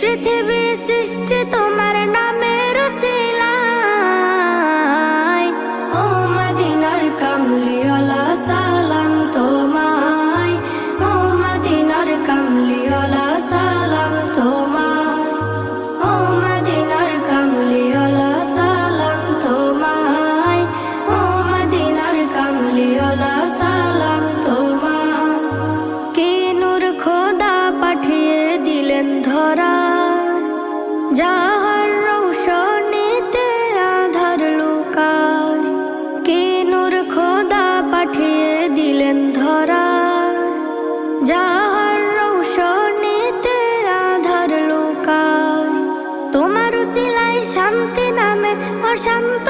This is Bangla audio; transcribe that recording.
পৃথিবী সৃষ্টি তোমার নামের উসিলায়। ও মদিনার কামলিওয়ালা সালাম তোমায়, ও মদিনার কামলিওয়ালা সালাম তোমায়, ও মদিনার কামলিওয়ালা সালাম তোমায়, ও মদিনার কামলিওয়ালা সালাম তোমায়। কে নূর খোদা পাঠিয়ে দিলেন ধরা, যাহার রৌশনীতে আধার লুকায়। কে নূর খোদা পাঠিয়ে দিলেন ধরা, যাহার রৌশনীতে আধার লুকায়। তোমার উসিলায় শান্তি নামে অশান্ত